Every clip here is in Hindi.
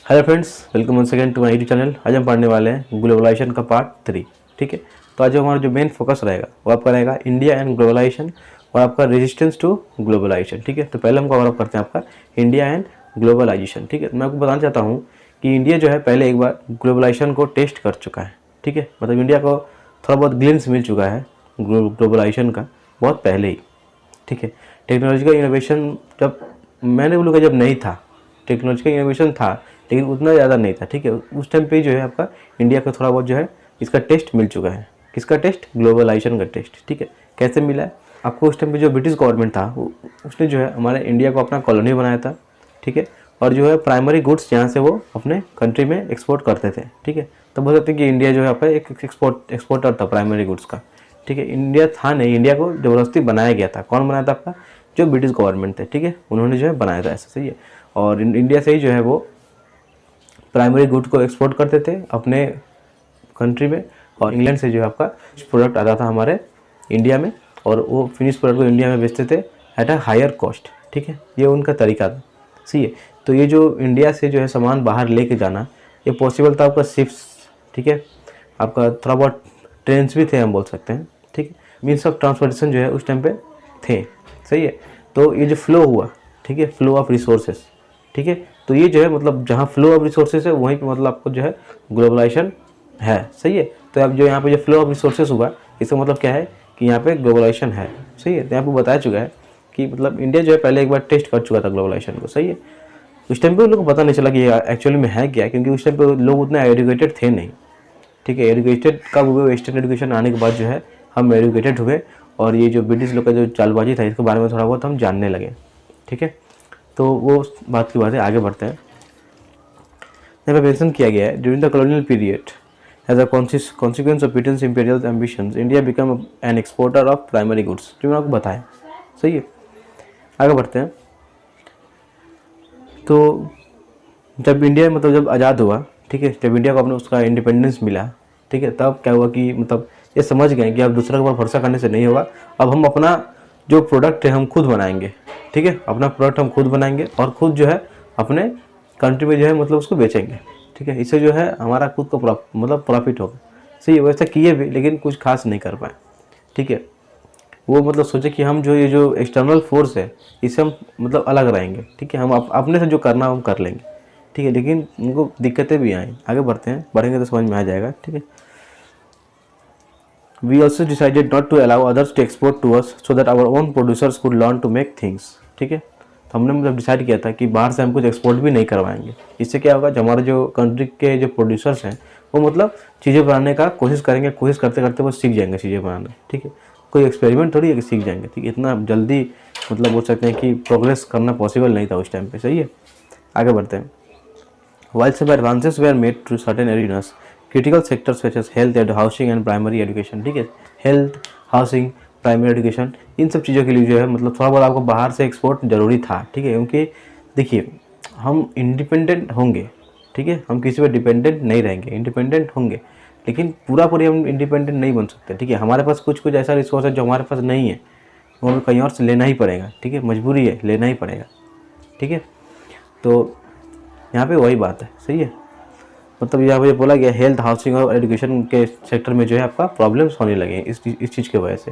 Hello friends, welcome one second to my YouTube channel. आज हम पढ़ने वाले हैं ग्लोबलाइजेशन का पार्ट 3। ठीक है, तो आज हमारा जो मेन फोकस रहेगा वो आपका रहेगा इंडिया एंड ग्लोबलाइजेशन और आपका रेजिस्टेंस टू ग्लोबलाइजेशन। ठीक है, तो पहले हम कवर अप करते हैं आपका इंडिया एंड ग्लोबलाइजेशन। ठीक है, तो मैं आपको बताना चाहता हूँ कि इंडिया जो है पहले एक बार ग्लोबलाइजेशन को टेस्ट कर चुका है। ठीक है, मतलब इंडिया को थोड़ा बहुत ग्लिम्स मिल चुका है ग्लोबलाइजेशन का बहुत पहले ही। ठीक है, टेक्नोलॉजिकल इनोवेशन जब मैंने बोलूँगा जब नहीं था, टेक्नोलॉजिकल इनोवेशन था लेकिन उतना ज़्यादा नहीं था। ठीक है, उस टाइम पे जो है आपका इंडिया का थोड़ा बहुत जो है इसका टेस्ट मिल चुका है। किसका टेस्ट? ग्लोबलाइजेशन का टेस्ट। ठीक है, कैसे मिला है आपको? उस टाइम पे जो ब्रिटिश गवर्नमेंट था उसने जो है हमारे इंडिया को अपना कॉलोनी बनाया था। ठीक है, और जो है प्राइमरी गुड्स यहाँ से वो अपने कंट्री में एक्सपोर्ट करते थे। ठीक है, तो बोल सकते हैं कि इंडिया जो है आपका एक एक्सपोर्टर था प्राइमरी गुड्स का। ठीक है, इंडिया था नहीं, इंडिया को ज़बरदस्ती बनाया गया था। कौन बनाया था आपका? जो ब्रिटिश गवर्नमेंट थे। ठीक है, उन्होंने जो है बनाया था, ऐसा सही है। और इंडिया से ही जो है वो प्राइमरी गुड को एक्सपोर्ट करते थे अपने कंट्री में, और इंग्लैंड से जो है आपका प्रोडक्ट आता था हमारे इंडिया में, और वो फिनिश प्रोडक्ट को इंडिया में बेचते थे एट अ हायर कॉस्ट। ठीक है, ये उनका तरीका था। सही है, तो ये जो इंडिया से जो है सामान बाहर लेके जाना ये पॉसिबल था आपका शिप्स। ठीक है, आपका थोड़ा बहुत ट्रेन्स भी थे, हम बोल सकते हैं। ठीक है, मीन्स ऑफ ट्रांसपोर्टेशन जो है उस टाइम पे थे। सही है, तो ये जो फ्लो हुआ, ठीक है, फ्लो ऑफ रिसोर्सेज। ठीक है, तो ये जो है मतलब जहाँ फ्लो ऑफ रिसोर्सेज है वहीं पे मतलब आपको जो है ग्लोबलाइजेशन है। सही है, तो अब जो यहाँ पे जो फ्लो ऑफ रिसोर्सेज हुआ इसका मतलब क्या है कि यहाँ पे ग्लोबलाइजेशन है। सही है, तो यहाँ पे बताया चुका है कि मतलब इंडिया जो है पहले एक बार टेस्ट कर चुका था ग्लोबलाइजेशन को। सही है, उस टाइम पे लोगों को पता नहीं चला कि ये एक्चुअली में है क्या, क्योंकि उस टाइम पे लोग उतने एजुकेटेड थे नहीं। ठीक है, एजुकेटेड कब हुए? वेस्टर्न एजुकेशन आने के बाद जो है हम एजुकेटेड हुए, और ये जो ब्रिटिश लोग का जो चालबाजी था इसके बारे में थोड़ा बहुत हम जानने लगे। ठीक है, तो वो बात की बात है, आगे बढ़ते हैं। यहाँ पे मेंशन किया गया है during the colonial period as a consequence of Britain's imperial ambitions India become an exporter of primary goods, जो मैंने आपको बताया। सही है, आगे बढ़ते हैं। तो जब इंडिया मतलब जब आज़ाद हुआ, ठीक है, जब इंडिया को अपने उसका इंडिपेंडेंस मिला, ठीक है, तब क्या हुआ कि मतलब ये समझ गए कि अब दूसरे के ऊपर भरोसा करने से नहीं होगा। अब हम अपना जो प्रोडक्ट है हम खुद बनाएंगे। ठीक है, अपना प्रोडक्ट हम खुद बनाएंगे और खुद जो है अपने कंट्री में जो है मतलब उसको बेचेंगे। ठीक है, इससे जो है हमारा खुद को मतलब प्रॉफिट होगा। सही है, वैसा किए भी लेकिन कुछ खास नहीं कर पाए। ठीक है, वो मतलब सोचे कि हम जो ये जो एक्सटर्नल फोर्स है इससे हम मतलब अलग रहेंगे। ठीक है, हम अपने से जो करना हम कर लेंगे। ठीक है, लेकिन उनको दिक्कतें भी आई। आगे बढ़ते हैं, बढ़ेंगे तो समझ में आ जाएगा। ठीक है, we also decided not to allow others to export to us so that our own producers could learn to make things. ठीक है, तो हमने मतलब डिसाइड किया था कि बाहर से हम कुछ एक्सपोर्ट भी नहीं करवाएंगे। इससे क्या होगा, जो हमारे जो कंट्री के जो प्रोड्यूसर्स हैं वो मतलब चीज़ें बनाने का कोशिश करेंगे, कोशिश करते करते वो सीख जाएंगे चीज़ें बनाना। ठीक है, कोई एक्सपेरिमेंट थोड़ी है कि सीख जाएंगे। ठीक है, इतना जल्दी मतलब बोल सकते हैं कि प्रोग्रेस करना पॉसिबल नहीं था उस टाइम पे। सही है, आगे बढ़ते हैं। While some advances were made to certain areas, critical sectors such as health and housing and primary education, ठीक है, हेल्थ, हाउसिंग, प्राइमरी एजुकेशन, इन सब चीज़ों के लिए जो है मतलब थोड़ा बहुत आपको बाहर से एक्सपोर्ट जरूरी था। ठीक है, क्योंकि देखिए हम इंडिपेंडेंट होंगे। ठीक है, हम किसी पर डिपेंडेंट नहीं रहेंगे, इंडिपेंडेंट होंगे, लेकिन पूरा पूरी हम इंडिपेंडेंट नहीं बन सकते। ठीक है, हमारे पास कुछ कुछ ऐसा रिसोर्स है जो हमारे पास नहीं है, वो हमें कहीं और से लेना ही पड़ेगा। ठीक है, मजबूरी है, लेना ही पड़ेगा। ठीक है, तो यहाँ पे वही बात है। सही है, मतलब यहाँ पे बोला गया हेल्थ, हाउसिंग और एजुकेशन के सेक्टर में जो है आपका प्रॉब्लम्स होने लगे इस चीज़ की वजह से।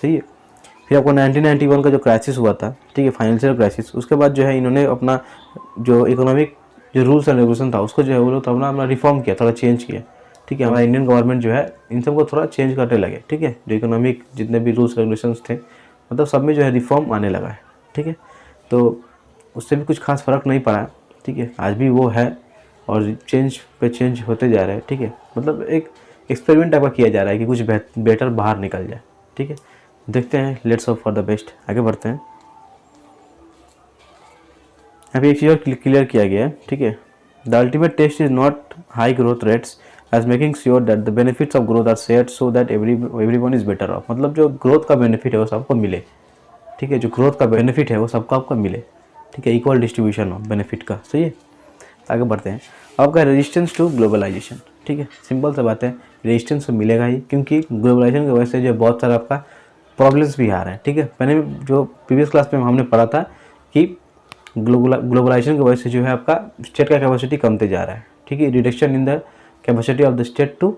सही है, फिर आपको 1991 का जो क्राइसिस हुआ था, ठीक है, फाइनेंशियल क्राइसिस, उसके बाद जो है इन्होंने अपना जो इकोनॉमिक जो रूल्स एंड रेगुलेशन था उसको जो है वो लोग अपना रिफॉर्म किया, थोड़ा चेंज किया। ठीक है, हमारा इंडियन गवर्नमेंट जो है इन सबको थोड़ा चेंज करने लगे। ठीक है, जो इकोनॉमिक जितने भी रूल्स रेगुलेशंस थे मतलब सब में जो है रिफॉर्म आने लगा है। ठीक है, तो उससे भी कुछ खास फ़र्क नहीं पड़ा। ठीक है, आज भी वो है और चेंज पे चेंज होते जा रहे हैं। ठीक है, मतलब एक एक्सपेरिमेंट टाइप का किया जा रहा है कि कुछ बेटर बाहर निकल जाए। ठीक है, देखते हैं, let's hope for the best. आगे बढ़ते हैं। यहाँ पे एक चीज़ और क्लियर किया गया है। ठीक है, the ultimate test is not high growth rates as making sure that the benefits of growth are shared so that everyone is better off, मतलब जो ग्रोथ का बेनिफिट है वो सबको मिले। ठीक है, जो ग्रोथ का बेनिफिट है वो सबको आपको मिले। ठीक है, इक्वल डिस्ट्रीब्यूशन हो बेनिफिट का। सही है, आगे बढ़ते हैं। आपका रेजिस्टेंस टू ग्लोबलाइजेशन, ठीक है, सिंपल सा बात है, रेजिस्टेंस तो मिलेगा ही, क्योंकि ग्लोबलाइजेशन की वजह से जो बहुत सारा आपका प्रॉब्लम्स भी आ रहे हैं। ठीक है, मैंने जो प्रीवियस क्लास में हमने पढ़ा था कि ग्लोबलाइजेशन की वजह से जो है आपका स्टेट का कैपेसिटी कमते जा रहा है, ठीक है। Reduction in the capacity of the state to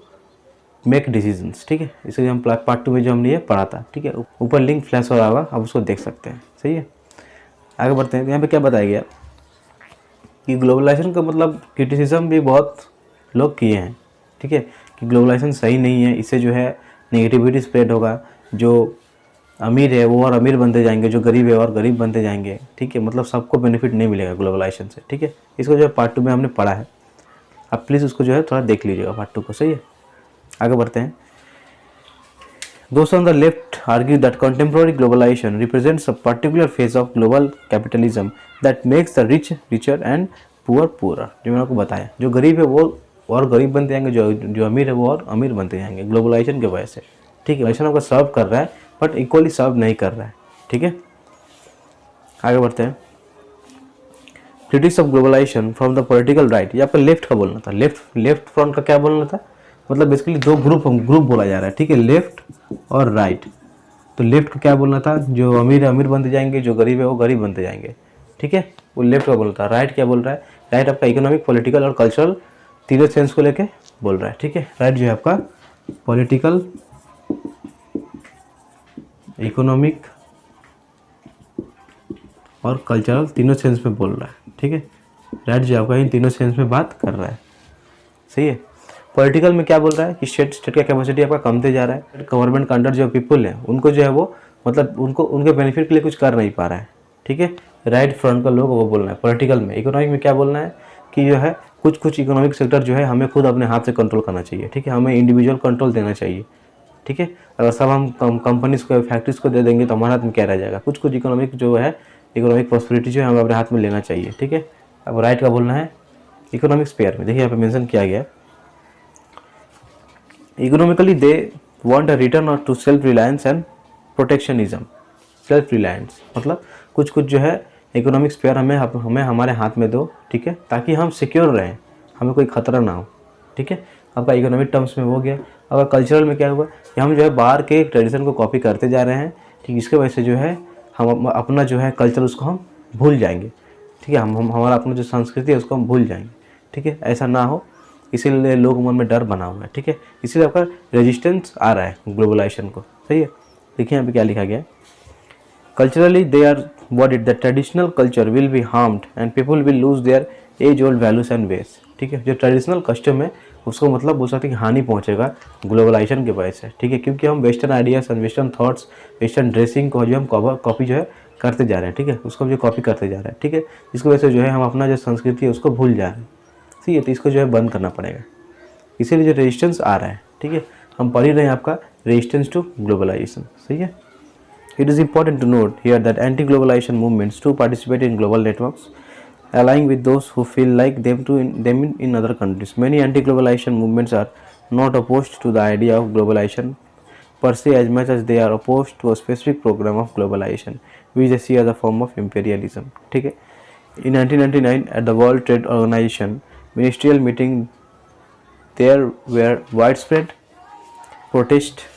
make decisions, ठीक है। इसलिए हम पार्ट 2 में जो हमने ये पढ़ा था, ठीक है। ऊपर लिंक फ्लैश हो रहा होगा, आप उसको देख सकते हैं, सही है। आगे बढ़ते हैं। यहाँ पे क्या बताया गया कि ग्लोबलाइजेशन का मतलब क्रिटिसिज्म भी बहुत लोग किए हैं, ठीक है, कि ग्लोबलाइजेशन सही नहीं है, इससे जो है नेगेटिविटी स्प्रेड होगा, जो अमीर है वो और अमीर बनते जाएंगे, जो गरीब है और गरीब बनते जाएंगे, ठीक है। मतलब सबको बेनिफिट नहीं मिलेगा ग्लोबलाइजेशन से, ठीक है। इसको जो है पार्ट 2 में हमने पढ़ा है, आप प्लीज़ उसको जो है थोड़ा देख लीजिएगा पार्ट 2 को, सही है। आगे बढ़ते हैं। Those on the left argue that contemporary globalization represents a particular phase of global capitalism that makes the rich richer and poor poorer। जो मैंने आपको बताया, जो गरीब है वो और गरीब बनते जाएंगे, जो अमीर है वो और अमीर बनते जाएंगे ग्लोबलाइजेशन की वजह से, ठीक है। ग्लोबलाइजेशन आपको सर्व कर रहा है बट इक्वली सर्व नहीं कर रहा है, ठीक है। आगे बढ़ते हैं। Critics of globalization from the political right, ये आपका लेफ्ट का बोलना था, लेफ्ट फ्रंट का क्या बोलना था, मतलब बेसिकली दो ग्रुप बोला जा रहा है, ठीक है, लेफ्ट और राइट। तो लेफ्ट को क्या बोलना था, जो अमीर है अमीर बनते जाएंगे, जो गरीब है वो गरीब बनते जाएंगे, ठीक है, वो लेफ्ट का बोल रहा था। राइट क्या बोल रहा है, राइट आपका इकोनॉमिक, पॉलिटिकल और कल्चरल तीनों सेंस को लेके बोल रहा है, ठीक है। राइट जो है आपका पॉलिटिकल, इकोनॉमिक और कल्चरल तीनों सेंस में बोल रहा है, ठीक है। राइट जो आपका इन तीनों सेंस में बात कर रहा है, सही है। पॉलिटिकल में क्या बोल रहा है कि स्टेट का कैपेसिटी आपका कमते जा रहा है, गवर्नमेंट का अंडर जो पीपल है उनको जो है वो मतलब उनको उनके बेनिफिट के लिए कुछ कर नहीं पा रहा है, ठीक है। राइट फ्रंट का लोग वो बोलना है पॉलिटिकल में। इकोनॉमिक में क्या बोलना है कि जो है कुछ इकोनॉमिक सेक्टर जो है हमें खुद अपने हाथ से कंट्रोल करना चाहिए, ठीक है, हमें इंडिविजुअल कंट्रोल देना चाहिए, ठीक है। अगर सब हम कंपनीज को, फैक्ट्रीज को दे देंगे तो हमारे हाथ में क्या रह जाएगा, कुछ इकोनॉमिक जो है, इकोनॉमिक प्रॉस्पेरिटी जो है हमें अपने हाथ में लेना चाहिए, ठीक है। अब राइट का बोलना है इकोनॉमिक स्पेयर में, देखिए यहाँ पे मेंशन किया गया, economically they want a return to self reliance and protectionism. Self reliance मतलब कुछ जो है इकोनॉमिक स्पेयर हमें हमारे हाथ में दो, ठीक है, ताकि हम सिक्योर रहें, हमें कोई खतरा ना हो, ठीक है। आपका इकोनॉमिक टर्म्स में हो गया। अगर कल्चरल में क्या हुआ कि हम जो है बाहर के ट्रेडिशन को कॉपी करते जा रहे हैं, ठीक, इसके वजह से जो है हम अपना जो है कल्चर उसको हम भूल जाएंगे, ठीक है, हम हमारा अपना जो संस्कृति है उसको हम भूल जाएंगे, ठीक है। ऐसा ना हो इसीलिए लोग मन में डर बना हुआ है, ठीक है, इसीलिए आपका रेजिस्टेंस आ रहा है ग्लोबलाइजेशन को, सही है। देखिए यहाँ पे क्या लिखा गया, culturally they are what it the traditional culture will be harmed and people will lose their age old values and ways, ठीक है। जो ट्रेडिशनल कस्टम है उसको मतलब बोल सकते हैं कि हानि पहुंचेगा ग्लोबलाइजेशन के वजह से, ठीक है, क्योंकि हम western ideas and western thoughts, western dressing को जो हम कॉपी जो है करते जा रहे हैं, ठीक है, उसको जो कॉपी करते जा रहे हैं, ठीक है, इसकी वजह से जो है हम अपना जो संस्कृति है उसको भूल जा रहे हैं, ठीक है। तो इसको जो है बंद करना पड़ेगा, इसीलिए जो रेजिस्टेंस आ रहा है, ठीक है, हम पढ़ ही रहे हैं आपका रेजिस्टेंस टू ग्लोबलाइजेशन, सही है। It is important to note here that anti-globalization movements too participate in global networks, allying with those who feel like them in other countries. Many anti-globalization movements are not opposed to the idea of globalization per se as much as they are opposed to a specific program of globalization, which they see as a form of imperialism. ठीक है। In 1999, at the World Trade Organization ministerial meeting, there were widespread protest,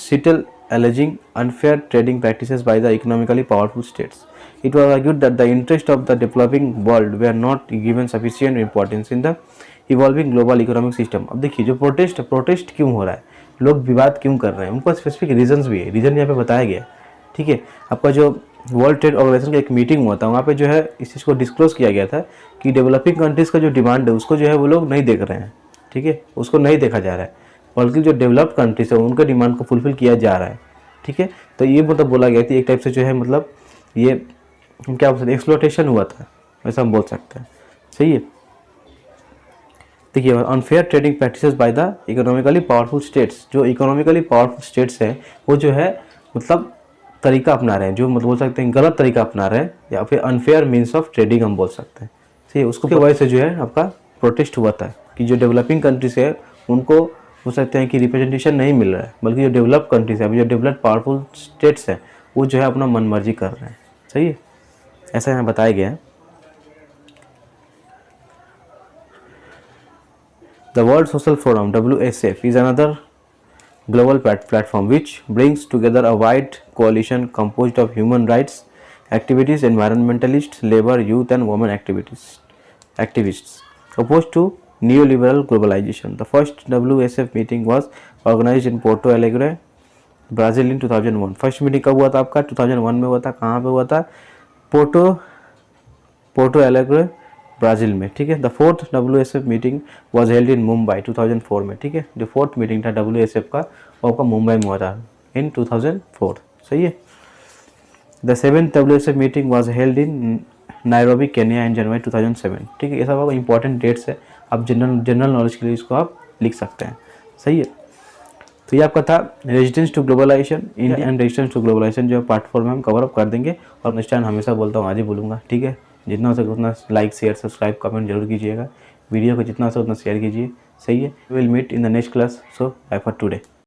settled alleging unfair trading practices by the economically powerful states. It was argued that the interests of the developing world were not given sufficient importance in the evolving global economic system. अब देखिए जो प्रोटेस्ट क्यों हो रहा है, लोग विवाद क्यों कर रहे हैं, उनका स्पेसिफिक रीजंस भी है, रीजन यहाँ पे बताया गया, ठीक है। आपका जो वर्ल्ड ट्रेड ऑर्गेनाइजेशन का एक मीटिंग हुआ था, वहाँ पे जो है इस चीज़ को डिस्क्लोज किया गया था कि डेवलपिंग कंट्रीज़ का जो डिमांड है उसको जो है वो लोग नहीं देख रहे हैं, ठीक है, उसको नहीं देखा जा रहा है, बल्कि जो डेवलप्ड कंट्रीज है उनके डिमांड को फुलफिल किया जा रहा है, ठीक है। तो ये मतलब बोला गया कि एक टाइप से जो है मतलब ये क्या बोल सकते हैं, एक्सप्लॉयटेशन हुआ था, ऐसा हम बोल सकते हैं, सही है। देखिए unfair trading practices by the economically powerful states, जो इकोनॉमिकली पावरफुल स्टेट्स हैं वो जो है मतलब तरीका अपना रहे हैं, जो मतलब बोल सकते हैं गलत तरीका अपना रहे हैं, या फिर अनफेयर मीन्स ऑफ ट्रेडिंग हम बोल सकते हैं, सही है। उसको की वजह से जो है आपका प्रोटेस्ट हुआ था कि जो डेवलपिंग कंट्रीज है उनको हो सकते हैं कि रिप्रेजेंटेशन नहीं मिल रहा है, बल्कि जो डेवलप कंट्रीज है, अभी जो डेवलप्ड पावरफुल स्टेट्स हैं वो जो है अपना मनमर्जी कर रहे हैं, सही है, ऐसा यहाँ बताया गया है। The World Social Forum (WSF) is another global platform which brings together a wide coalition composed of human rights activities, environmentalists, labor, youth and women activists opposed to neoliberal globalization. The first WSF meeting was organized in Porto Alegre, Brazil in 2001. First meeting कब हुआ था आपका? 2001 में हुआ था. कहाँ पे हुआ था? पोर्टो एलेग्रे, ब्राज़ील में. ठीक है. The fourth WSF meeting was held इन मुंबई 2004 में. ठीक है. जो फोर्थ मीटिंग था WSF का वो आपका मुंबई में हुआ था इन 2004. सही है. The seventh WSF meeting was held in Nairobi, Kenya in January 2007. ठीक है. ये सब आपका इंपॉर्टेंट डेट्स है. आप जनरल नॉलेज के लिए इसको आप लिख सकते हैं. सही है. तो ये आपका था resistance to globalization, India and resistance to globalization, जो पार्ट 4 में हम कवर अप कर देंगे. और नेक्स्ट टाइम हमेशा बोलता हूँ, आज ही बोलूँगा. ठीक है. जितना हो सके उतना लाइक, शेयर, सब्सक्राइब, कमेंट जरूर कीजिएगा. वीडियो को जितना हो सके उतना शेयर कीजिए. सही है. We will meet in the next class. So bye for today.